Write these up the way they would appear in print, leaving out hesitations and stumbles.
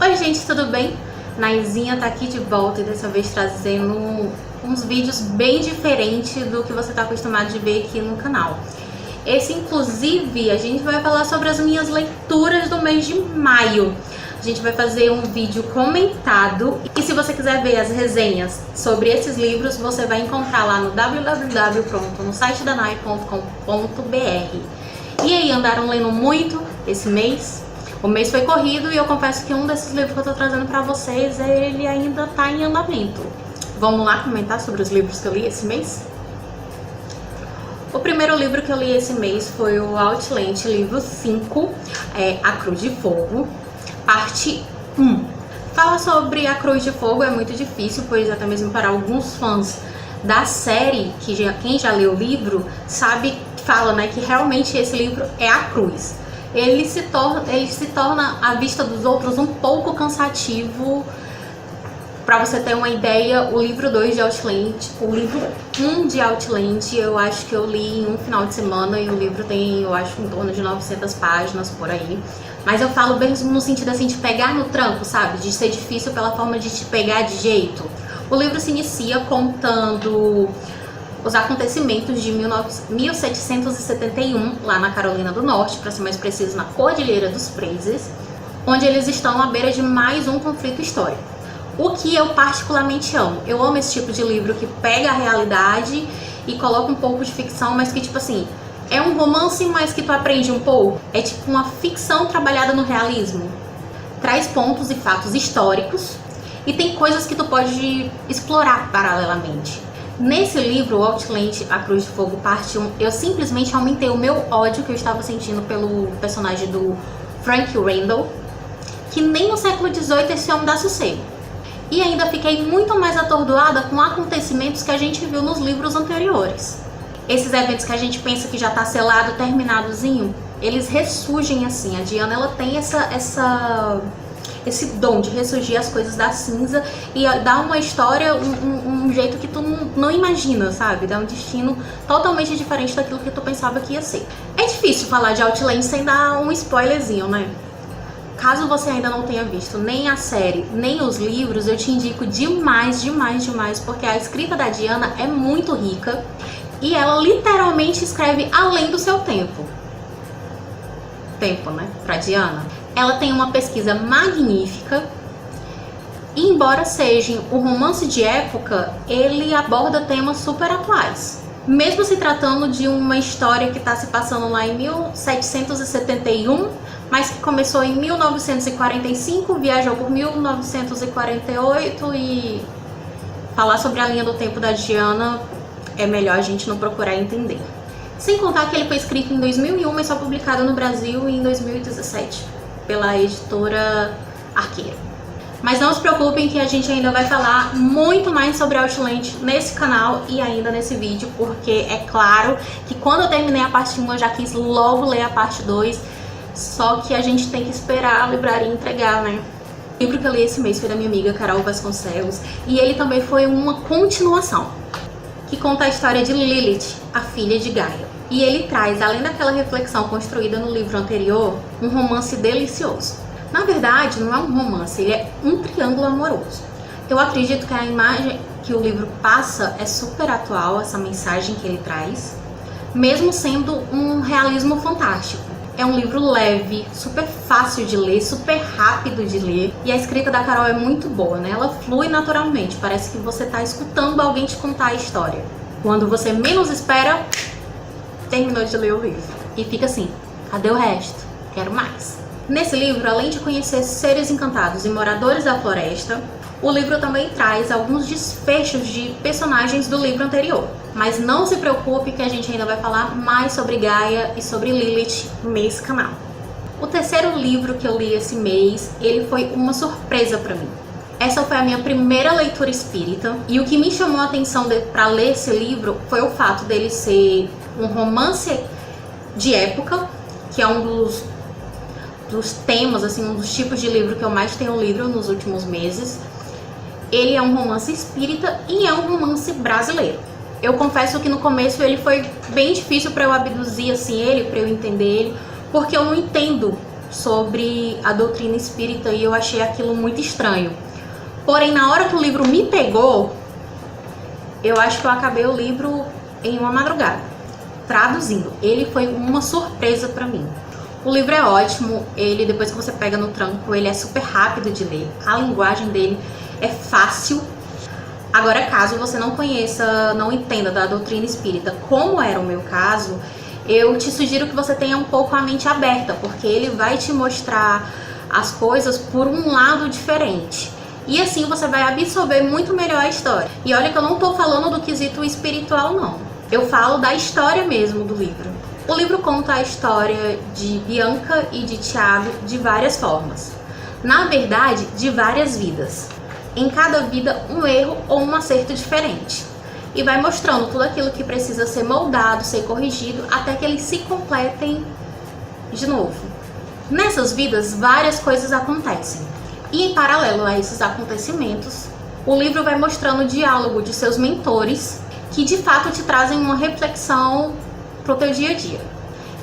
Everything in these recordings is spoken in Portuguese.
Oi gente, tudo bem? Naizinha tá aqui de volta e dessa vez trazendo uns vídeos bem diferentes do que você tá acostumado de ver aqui no canal. Esse, inclusive, a gente vai falar sobre as minhas leituras do mês de maio. A gente vai fazer um vídeo comentado e se você quiser ver as resenhas sobre esses livros, você vai encontrar lá no www.sitedanai.com.br. E aí, andaram lendo muito esse mês? O mês foi corrido e eu confesso que um desses livros que eu tô trazendo pra vocês, ele ainda tá em andamento. Vamos lá comentar sobre os livros que eu li esse mês? O primeiro livro que eu li esse mês foi o Outland, livro 5, A Cruz de Fogo, parte 1. Falar sobre A Cruz de Fogo é muito difícil, pois até mesmo para alguns fãs da série, quem já leu o livro, fala, né, que realmente esse livro é a cruz. Ele se torna à vista dos outros um pouco cansativo. Pra você ter uma ideia, o livro 2 de Outland, o livro 1 de Outland, eu acho que eu li em um final de semana e o livro tem, eu acho, em torno de 900 páginas por aí. Mas eu falo mesmo no sentido assim de pegar no tranco, sabe? De ser difícil pela forma de te pegar de jeito. O livro se inicia contando os acontecimentos de 1771, lá na Carolina do Norte, para ser mais preciso, na Cordilheira dos Frazers, onde eles estão à beira de mais um conflito histórico. O que eu particularmente amo. Eu amo esse tipo de livro que pega a realidade e coloca um pouco de ficção, mas que tipo assim, é um romance, mas que tu aprende um pouco. É tipo uma ficção trabalhada no realismo. Traz pontos e fatos históricos e tem coisas que tu pode explorar paralelamente. Nesse livro, Outland, A Cruz de Fogo, parte 1, eu simplesmente aumentei o meu ódio que eu estava sentindo pelo personagem do Frank Randall, que nem no século XVIII esse homem dá sossego. E ainda fiquei muito mais atordoada com acontecimentos que a gente viu nos livros anteriores. Esses eventos que a gente pensa que já está selado, terminadozinho, eles ressurgem assim. A Diana, ela tem esse dom de ressurgir as coisas da cinza e dar uma história, um jeito que tu não imagina, sabe? Dá um destino totalmente diferente daquilo que tu pensava que ia ser. É difícil falar de Outland sem dar um spoilerzinho, né? Caso você ainda não tenha visto nem a série, nem os livros, eu te indico demais, porque a escrita da Diana é muito rica e ela literalmente escreve além do seu tempo. Tempo, né? Pra Diana. Ela tem uma pesquisa magnífica e, embora seja um romance de época, ele aborda temas super atuais. Mesmo se tratando de uma história que está se passando lá em 1771, mas que começou em 1945, viajou por 1948 e falar sobre a linha do tempo da Diana é melhor a gente não procurar entender. Sem contar que ele foi escrito em 2001, mas só publicado no Brasil em 2017. Pela editora Arqueiro. Mas não se preocupem que a gente ainda vai falar muito mais sobre Outland nesse canal e ainda nesse vídeo, porque é claro que quando eu terminei a parte 1 eu já quis logo ler a parte 2, só que a gente tem que esperar a livraria entregar, né? O livro que eu li esse mês foi da minha amiga Carol Vasconcelos e ele também foi uma continuação, que conta a história de Lilith, a filha de Gaia. E ele traz, além daquela reflexão construída no livro anterior, um romance delicioso. Na verdade, não é um romance, ele é um triângulo amoroso. Eu acredito que a imagem que o livro passa é super atual, essa mensagem que ele traz, mesmo sendo um realismo fantástico. É um livro leve, super fácil de ler, super rápido de ler. E a escrita da Carol é muito boa, né? Ela flui naturalmente, parece que você está escutando alguém te contar a história. Quando você menos espera, terminou de ler o livro e fica assim, cadê o resto? Quero mais. Nesse livro, além de conhecer seres encantados e moradores da floresta, o livro também traz alguns desfechos de personagens do livro anterior. Mas não se preocupe que a gente ainda vai falar mais sobre Gaia e sobre Lilith nesse canal. O terceiro livro que eu li esse mês, ele foi uma surpresa para mim. Essa foi a minha primeira leitura espírita e o que me chamou a atenção para ler esse livro foi o fato dele ser um romance de época, que é um dos temas, assim, um dos tipos de livro que eu mais tenho lido nos últimos meses. Ele é um romance espírita e é um romance brasileiro. Eu confesso que no começo ele foi bem difícil para eu abduzir assim, para eu entender ele, porque eu não entendo sobre a doutrina espírita e eu achei aquilo muito estranho. Porém, na hora que o livro me pegou, eu acho que eu acabei o livro em uma madrugada, traduzindo. Ele foi uma surpresa pra mim. O livro é ótimo, ele, depois que você pega no tranco, ele é super rápido de ler. A linguagem dele é fácil. Agora, caso você não conheça, não entenda da doutrina espírita, como era o meu caso, eu te sugiro que você tenha um pouco a mente aberta, porque ele vai te mostrar as coisas por um lado diferente. E assim você vai absorver muito melhor a história. E olha que eu não tô falando do quesito espiritual, não. Eu falo da história mesmo do livro. O livro conta a história de Bianca e de Tiago de várias formas. Na verdade, de várias vidas. Em cada vida, um erro ou um acerto diferente. E vai mostrando tudo aquilo que precisa ser moldado, ser corrigido, até que eles se completem de novo. Nessas vidas, várias coisas acontecem. E em paralelo a esses acontecimentos, o livro vai mostrando o diálogo de seus mentores, que de fato te trazem uma reflexão pro teu dia a dia.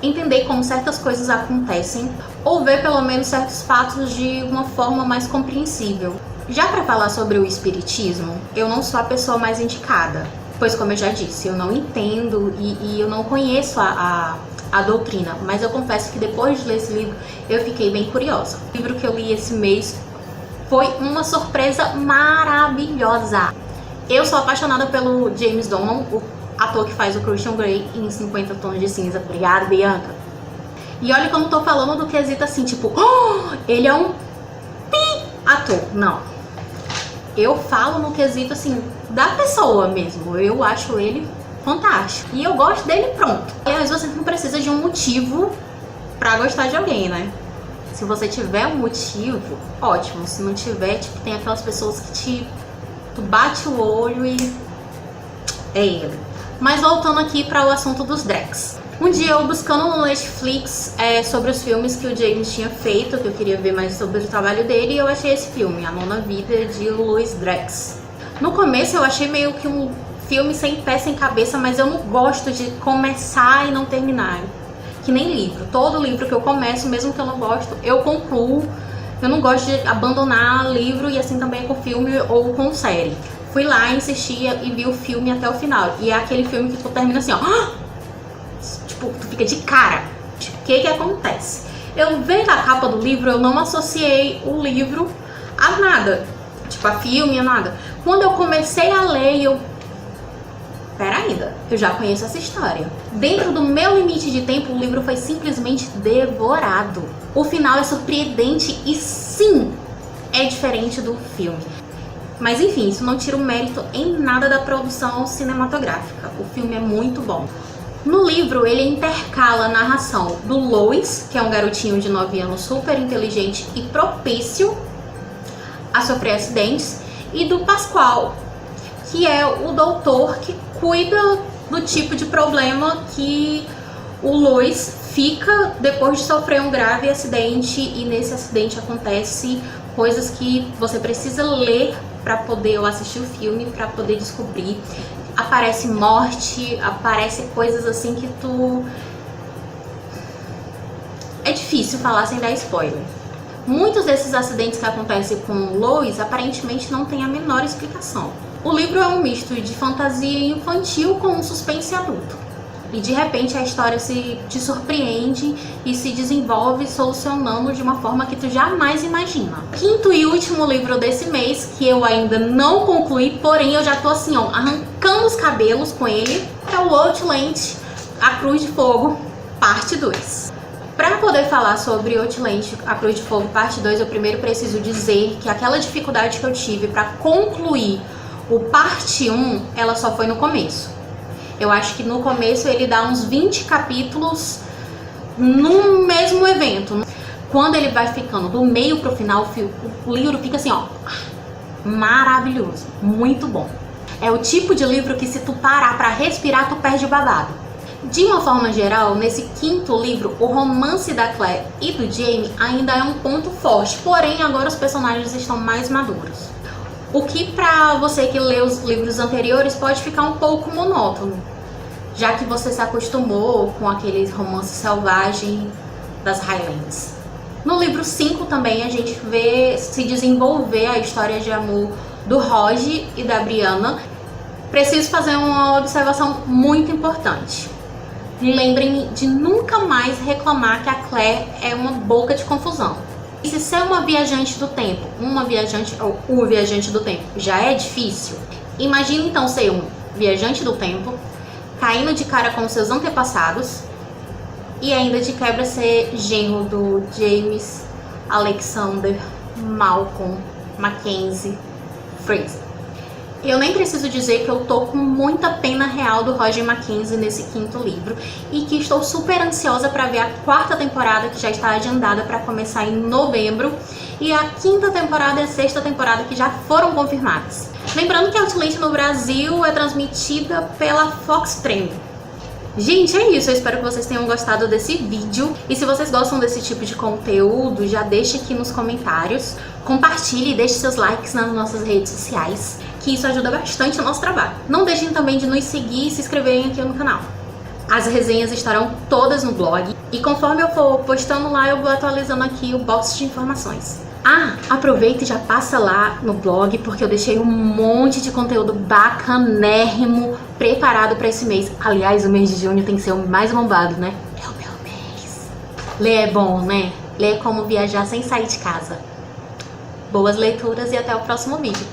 Entender como certas coisas acontecem, ou ver pelo menos certos fatos de uma forma mais compreensível. Já para falar sobre o espiritismo, eu não sou a pessoa mais indicada, pois como eu já disse, eu não entendo e eu não conheço a doutrina, mas eu confesso que depois de ler esse livro, eu fiquei bem curiosa. O livro que eu li esse mês foi uma surpresa maravilhosa. Eu sou apaixonada pelo James Doohan, o ator que faz o Christian Grey em 50 Tons de Cinza. Obrigada, Bianca. E olha que eu não tô falando do quesito assim, tipo, oh, ele é um ator. Não. Eu falo no quesito assim, da pessoa mesmo. Eu acho ele fantástico. E eu gosto dele, pronto. Aliás, você não precisa de um motivo pra gostar de alguém, né? Se você tiver um motivo, ótimo. Se não tiver, tipo, tem aquelas pessoas que tu bate o olho e é ele. Mas voltando aqui para o assunto dos Drex. Um dia eu buscando no Netflix sobre os filmes que o James tinha feito, que eu queria ver mais sobre o trabalho dele, e eu achei esse filme, A Nona Vida de Louis Drex. No começo eu achei meio que um filme sem pé, sem cabeça, mas eu não gosto de começar e não terminar. Que nem livro. Todo livro que eu começo, mesmo que eu não gosto, eu concluo. Eu não gosto de abandonar livro, e assim também é com filme ou com série. Fui lá, insistia e vi o filme até o final. E é aquele filme que tu termina assim, ó. Tipo, tu fica de cara. Tipo, o que acontece? Eu vendo a capa do livro, eu não associei o livro a nada. Tipo, a filme, a nada. Quando eu comecei a ler, eu... Pera ainda, eu já conheço essa história. Dentro do meu limite de tempo, o livro foi simplesmente devorado. O final é surpreendente e sim, é diferente do filme. Mas enfim, isso não tira o mérito em nada da produção cinematográfica. O filme é muito bom. No livro, ele intercala a narração do Louis, que é um garotinho de 9 anos super inteligente e propício a sofrer acidentes, e do Pascoal, que é o doutor que cuida do tipo de problema que o Louis fica depois de sofrer um grave acidente, e nesse acidente acontece coisas que você precisa ler para poder ou assistir o filme para poder descobrir. Aparece morte, aparece coisas assim que tu... É difícil falar sem dar spoiler. Muitos desses acidentes que acontecem com o Louis aparentemente não tem a menor explicação. O livro é um misto de fantasia infantil com um suspense adulto. E de repente a história te surpreende e se desenvolve solucionando de uma forma que tu jamais imagina. Quinto e último livro desse mês, que eu ainda não concluí, porém eu já tô assim, ó, arrancando os cabelos com ele, é o Outland, A Cruz de Fogo, parte 2. Para poder falar sobre Outland, A Cruz de Fogo, parte 2, eu primeiro preciso dizer que aquela dificuldade que eu tive para concluir o parte 1, ela só foi no começo. Eu acho que no começo ele dá uns 20 capítulos no mesmo evento. Quando ele vai ficando do meio pro final, o livro fica assim, ó, maravilhoso, muito bom. É o tipo de livro que se tu parar pra respirar, tu perde o babado. De uma forma geral, nesse quinto livro, o romance da Claire e do Jamie ainda é um ponto forte, porém agora os personagens estão mais maduros. O que pra você que lê os livros anteriores pode ficar um pouco monótono, já que você se acostumou com aquele romance selvagem das Highlands. No livro 5 também a gente vê se desenvolver a história de amor do Roger e da Brianna. Preciso fazer uma observação muito importante. Lembrem de nunca mais reclamar que a Claire é uma boca de confusão. E se ser uma viajante do tempo, ou o viajante do tempo, já é difícil, imagine então ser um viajante do tempo, caindo de cara com seus antepassados e ainda de quebra ser genro do James, Alexander, Malcolm, Mackenzie, Fraser. Eu nem preciso dizer que eu tô com muita pena real do Roger Mackenzie nesse 5º livro e que estou super ansiosa para ver a 4ª temporada, que já está agendada para começar em novembro, e a 5ª temporada e a 6ª temporada que já foram confirmadas. Lembrando que Outland no Brasil é transmitida pela Fox Premium. Gente, é isso, eu espero que vocês tenham gostado desse vídeo, e se vocês gostam desse tipo de conteúdo, já deixe aqui nos comentários, compartilhe e deixe seus likes nas nossas redes sociais, que isso ajuda bastante o nosso trabalho. Não deixem também de nos seguir e se inscreverem aqui no canal. As resenhas estarão todas no blog, e conforme eu for postando lá, eu vou atualizando aqui o box de informações. Aproveita e já passa lá no blog, porque eu deixei um monte de conteúdo bacanérrimo preparado para esse mês. Aliás, o mês de junho tem que ser o mais bombado, né? É o meu mês. Ler é bom, né? Ler é como viajar sem sair de casa. Boas leituras e até o próximo vídeo.